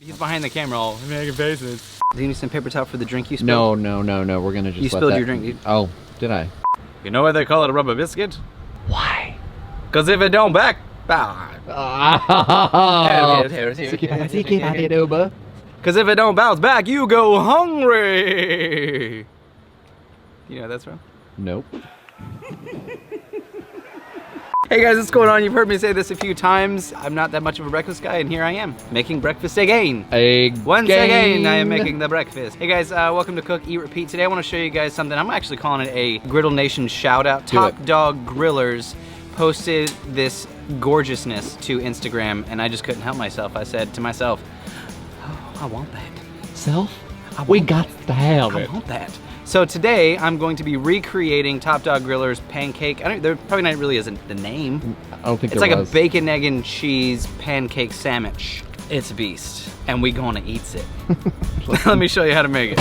He's behind the camera all making faces. Do you need some paper towel for the drink you No. spilled? We're gonna just You spilled your drink, dude. Oh, did I? You know why they call it a rubber biscuit? Why? Because if it don't back... Because if it don't bounce back, you go hungry. You know what that's from? Nope. Hey guys, what's going on? You've heard me say this a few times. I'm not that much of a breakfast guy, and here I am, making breakfast again. Once again, I am making the breakfast. Hey guys, welcome to Cook, Eat, Repeat. Today I want to show you guys something. I'm actually calling it a Griddle Nation shout out. Top Dog Grillers posted this gorgeousness to Instagram, and I just couldn't help myself. I said to myself, oh, I want that. We got to have it. I want that. So today I'm going to be recreating Top Dog Griller's pancake. There probably not really isn't the name. I don't think it's like a bacon, egg, and cheese pancake sandwich. It's a beast, and we gonna eats it. Let me show you how to make it.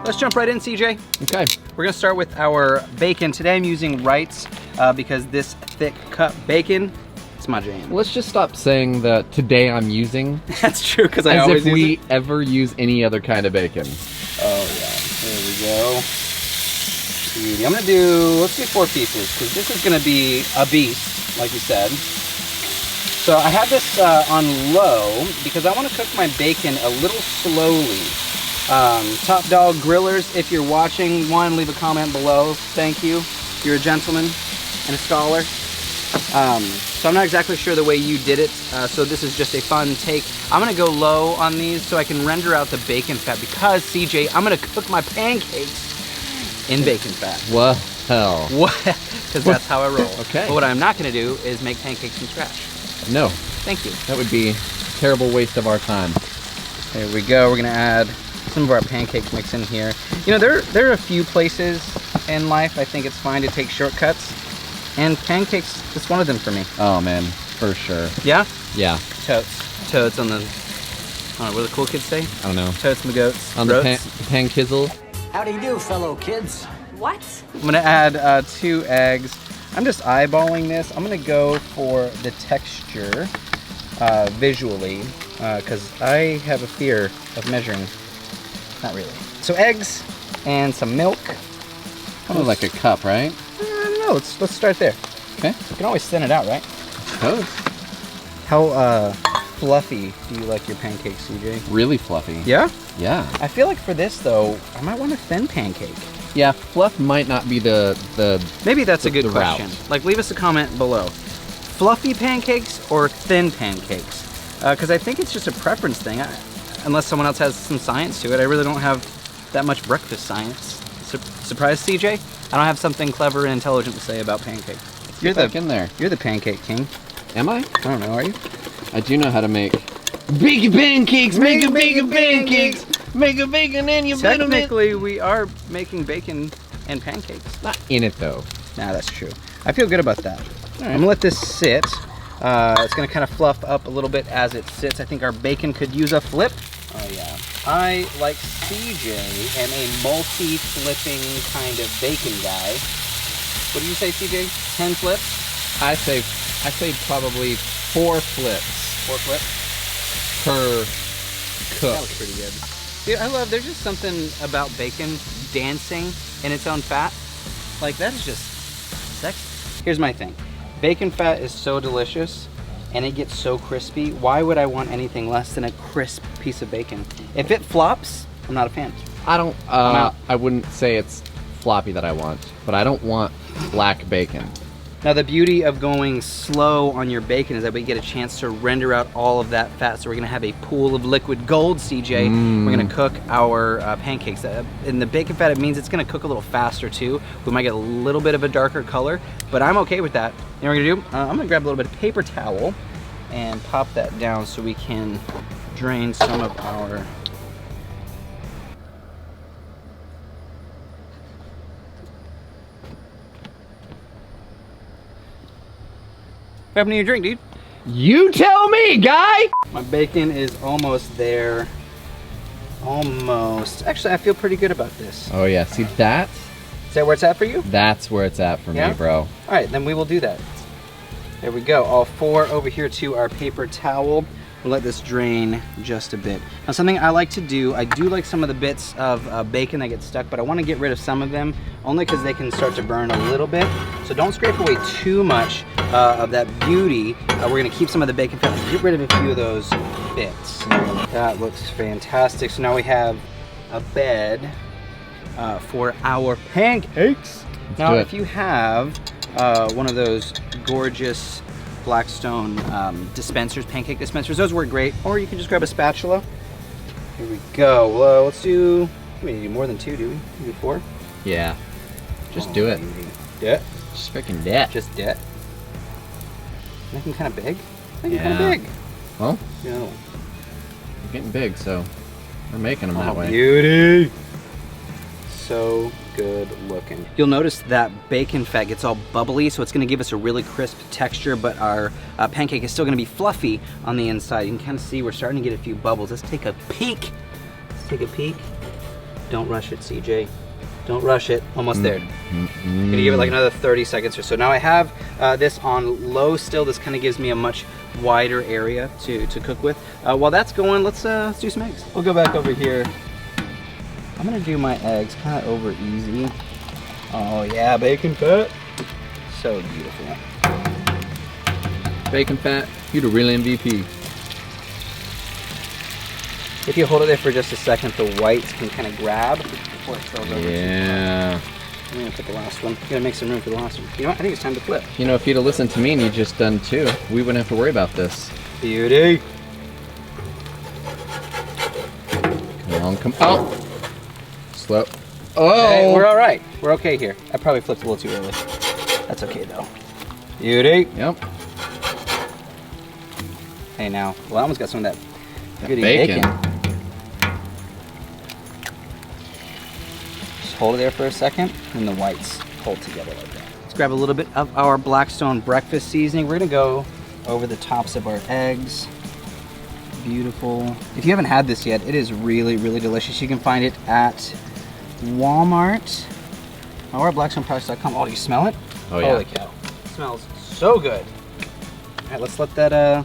Let's jump right in, CJ. Okay. We're gonna start with our bacon. Today I'm using Wright's because this thick cut bacon, it's my jam. Let's just stop saying that today I'm using. That's true, because I as always if we use it. ever use any other kind of bacon. Oh yeah, there we go. Beauty. I'm gonna do, let's do 4 pieces, because this is gonna be a beast, like you said. So I have this on low because I want to cook my bacon a little slowly. Top Dog Grillers, if you're watching, one, leave a comment below. Thank you. You're a gentleman and a scholar. So I'm not exactly sure the way you did it, so this is just a fun take. I'm gonna go low on these so I can render out the bacon fat because, CJ, I'm gonna cook my pancakes in bacon fat. What hell? What? Because that's how I roll. Okay. But what I'm not gonna do is make pancakes from scratch. No. Thank you. That would be a terrible waste of our time. There we go. We're gonna add some of our pancake mix in here. You know, there are a few places in life I think it's fine to take shortcuts, and pancakes is one of them for me. Oh man, for sure. Yeah? Yeah. Totes on the, I don't know, what do the cool kids say? I don't know. Totes my goats. On the pankizzle. How do you do, fellow kids? What? I'm gonna add 2 eggs. I'm just eyeballing this. I'm gonna go for the texture visually, because I have a fear of measuring. Not really. So eggs and some milk. Kind of like a cup, right? I don't know. Let's start there. Okay. You can always thin it out, right? Oh. How fluffy do you like your pancakes, CJ? Really fluffy. Yeah? Yeah. I feel like for this though, I might want a thin pancake. Yeah, fluff might not be the Maybe that's a good question. route. Like, leave us a comment below. Fluffy pancakes or thin pancakes? Because I think it's just a preference thing. Unless someone else has some science to it, I really don't have that much breakfast science. Surprise, CJ? I don't have something clever and intelligent to say about pancakes. You're in there. You're the pancake king. Am I? I don't know, are you? I do know how to make bacon pancakes. Make a bacon pancakes. Make a bacon and you better make. Technically, we are making bacon and pancakes. Not in it though. Nah, that's true. I feel good about that. All right. I'm gonna let this sit. It's gonna kind of fluff up a little bit as it sits. I think our bacon could use a flip. Oh yeah. I, like CJ, am a multi-flipping kind of bacon guy. What do you say, CJ? 10 flips? I say probably 4 flips 4 flips? per cook. That was pretty good. Dude, there's just something about bacon dancing in its own fat. Like, that is just sexy. Here's my thing. Bacon fat is so delicious, and it gets so crispy. Why would I want anything less than a crisp piece of bacon? If it flops, I'm not a fan. I don't. I wouldn't say it's floppy that I want, but I don't want black bacon. Now the beauty of going slow on your bacon is that we get a chance to render out all of that fat. So we're gonna have a pool of liquid gold, CJ. We're gonna cook our pancakes. In the bacon fat, it means it's gonna cook a little faster too. We might get a little bit of a darker color, but I'm okay with that. You know what we're gonna do? I'm gonna grab a little bit of paper towel and pop that down so we can drain some of our What happened to your drink, dude? You tell me, guy! My bacon is almost there. Almost. Actually, I feel pretty good about this. Oh yeah, see that? Is that where it's at for you? That's where it's at for me, bro. All right, then we will do that. There we go. All 4 over here to our paper towel. We'll let this drain just a bit. Now, something I like to do, I do like some of the bits of bacon that get stuck, but I want to get rid of some of them only because they can start to burn a little bit. So don't scrape away too much of that beauty. We're going to keep some of the bacon fat and get rid of a few of those bits. That looks fantastic. So now we have a bed for our pancakes. Now, if you have one of those gorgeous Blackstone dispensers, pancake dispensers, those work great. Or you can just grab a spatula. Here we go. Well, let's do, we need more than 2, do we? We do 4? Yeah. Just do it. Yeah. Just freaking that. Just it. Make them kind of big. Make them kind of big. Well, No. they're getting big, so we're making them that way. Beauty. So good looking. You'll notice that bacon fat gets all bubbly, so it's going to give us a really crisp texture, but our pancake is still going to be fluffy on the inside. You can kind of see we're starting to get a few bubbles. Let's take a peek. Let's take a peek. Don't rush it, CJ. Don't rush it. Almost there. Gonna give it like another 30 seconds or so. Now I have this on low still. This kind of gives me a much wider area to cook with. While that's going, let's do some eggs. We'll go back over here. I'm gonna do my eggs kind of over easy. Oh yeah, bacon fat. So beautiful. Bacon fat, you the real MVP. If you hold it there for just a second, the whites can kind of grab before it spills over. Yeah. I'm gonna put the last one. Gotta make some room for the last one. You know what? I think it's time to flip. You know, if you'd have listened to me and you just done 2, we wouldn't have to worry about this. Beauty. Come on, come on. Slow. Oh! Okay, we're all right. We're okay here. I probably flipped a little too early. That's okay though. Beauty. Yep. Hey now, well, I almost got some of that goody bacon. Just hold it there for a second, and the whites hold together like that. Let's grab a little bit of our Blackstone breakfast seasoning. We're gonna go over the tops of our eggs. Beautiful. If you haven't had this yet, it is really, really delicious. You can find it at Walmart or blackstoneproducts.com. Oh, do you smell it? Oh yeah. Holy cow. It smells so good. All right, let's let that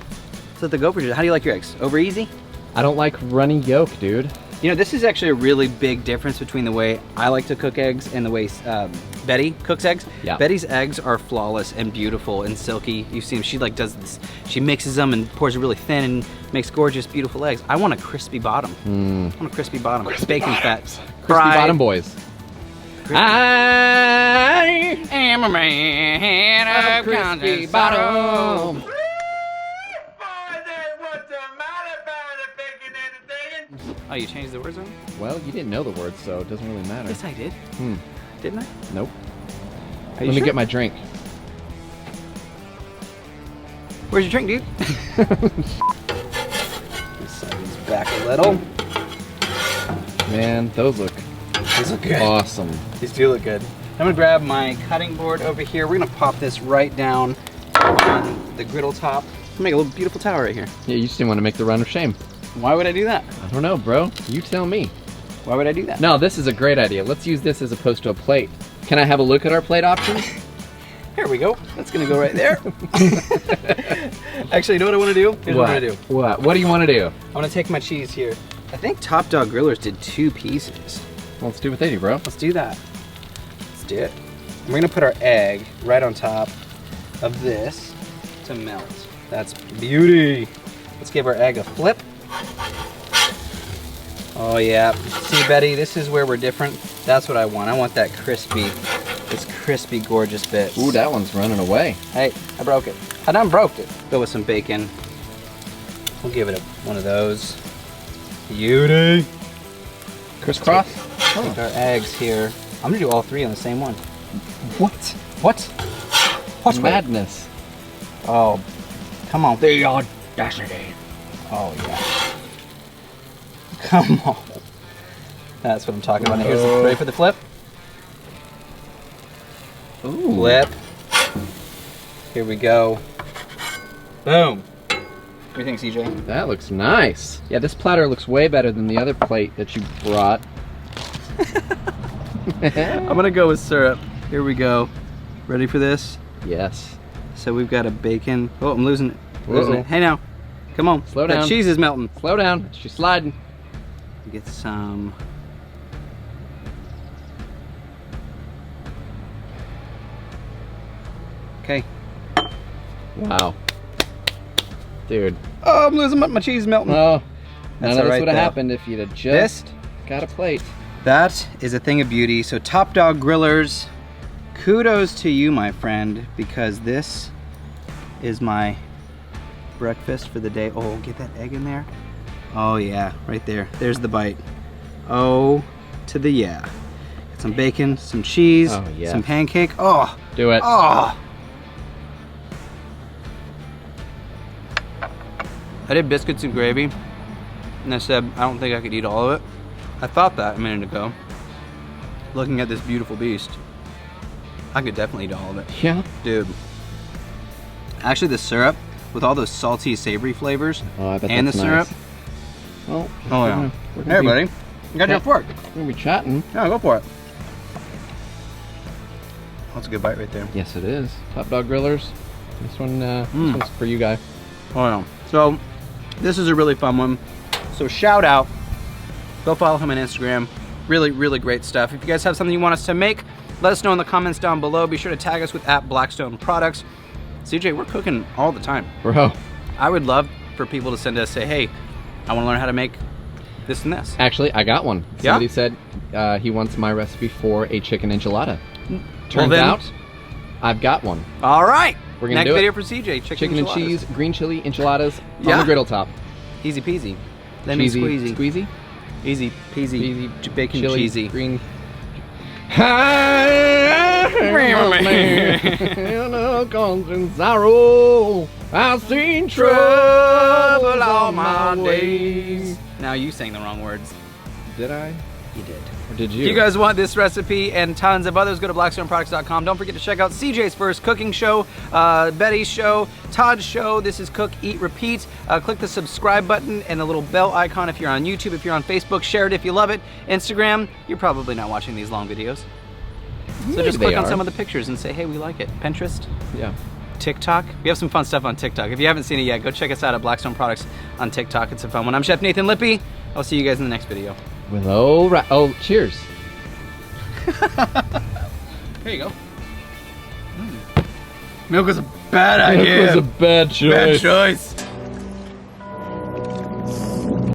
go for you. How do you like your eggs? Over easy? I don't like runny yolk, dude. You know, this is actually a really big difference between the way I like to cook eggs and the way Betty cooks eggs. Yeah. Betty's eggs are flawless and beautiful and silky. You see them, she like does this, she mixes them and pours it really thin and makes gorgeous, beautiful eggs. I want a crispy bottom. I want a crispy bottom. Bacon fat. Crispy bottom boys. I am a man of crispy bottom. Oh, you changed the words on it? Well, you didn't know the words, so it doesn't really matter. Yes, I did. Didn't I? Nope. Are you Let me sure? get my drink. Where's your drink, dude? Set these back a little. Man, those look good. awesome. These do look good. I'm gonna grab my cutting board over here. We're gonna pop this right down on the griddle top. Make a little beautiful tower right here. Yeah, you just didn't want to make the run of shame. Why would I do that? I don't know, bro. You tell me. Why would I do that? No, this is a great idea. Let's use this as opposed to a plate. Can I have a look at our plate options? Here we go. That's gonna go right there. Actually, you know what I wanna do? Here's what I'm gonna do. What? What do you want to do? I'm gonna take my cheese here. I think Top Dog Grillers did 2 pieces. Well, let's do what they do, bro. Let's do that. Let's do it. And we're gonna put our egg right on top of this to melt. That's beauty. Let's give our egg a flip. Oh yeah. See, Betty, this is where we're different. That's what I want. I want that crispy, this crispy, gorgeous bit. Ooh, that one's running away. Hey, I broke it. I done broke it. Go with some bacon. We'll give it one of those. Beauty. Crisscross? Take our eggs here. I'm gonna do all 3 on the same one. What? What? What's madness? Oh, come on. The audacity. Oh yeah. Come on. That's what I'm talking about. Now, here's the, ready for the flip? Ooh. Flip. Here we go. Boom. do you think, CJ? That looks nice. Yeah, this platter looks way better than the other plate that you brought. I'm gonna go with syrup. Here we go. Ready for this? Yes. So we've got a bacon. Oh, I'm losing it. Losing Uh-oh. it. Hey now, come on. Slow down. That cheese is melting. Slow down. She's sliding. Get some. Okay. Wow. Dude. Oh, I'm losing my cheese is melting. Oh, none That's of this alright, would have though. happened if you'd have just got a plate. That is a thing of beauty. So Top Dog Grillers, kudos to you, my friend, because this is my breakfast for the day. Oh, get that egg in there. Oh yeah, right there. There's the bite. Oh, to the yeah. Got some bacon, some cheese, Oh, yeah. some pancake. Oh, Do it. oh. I did biscuits and gravy, and I said I don't think I could eat all of it. I thought that a minute ago. Looking at this beautiful beast, I could definitely eat all of it. Yeah. Dude. Actually, the syrup, with all those salty, savory flavors, Oh, I bet and the that's syrup. nice. Well, Oh, yeah. we're Hey, gonna be- buddy. You got your Yeah. fork. We're gonna be chatting. Yeah, go for it. That's a good bite right there. Yes, it is. Top Dog Grillers. This one, this one's for you, guy. Oh, yeah. So, this is a really fun one. So, shout out. Go follow him on Instagram. Really, really great stuff. If you guys have something you want us to make, let us know in the comments down below. Be sure to tag us with @Blackstone Products. CJ, we're cooking all the time. Bro. I would love for people to send us, say, hey, I want to learn how to make this and this. Actually, I got one. Yeah? Somebody said he wants my recipe for a chicken enchilada. Turns then- out, I've got one. All right. We're gonna Next do it. video for CJ, chicken And enchiladas. cheese, green chili enchiladas Yeah. on the griddle top. Easy peasy. Lemon Cheesy, squeezy. squeezy. Easy peasy. Peasy, Bacon chili, cheesy. green. sorrow. I've seen trouble all my days. Now you sang the wrong words. Did I? You did. Or did If you? you guys want this recipe and tons of others, go to blackstoneproducts.com. Don't forget to check out CJ's first cooking show, Betty's show, Todd's show. This is Cook, Eat, Repeat. Click the subscribe button and the little bell icon if you're on YouTube. If you're on Facebook, share it if you love it. Instagram, you're probably not watching these long videos. So Maybe just they click on are. some of the pictures and say, hey, we like it. Pinterest, Yeah. TikTok. We have some fun stuff on TikTok. If you haven't seen it yet, go check us out at Blackstone Products on TikTok. It's a fun one. I'm Chef Nathan Lippy. I'll see you guys in the next video. Oh, cheers. Here you go. Milk was a bad idea. That was a bad choice. Bad choice.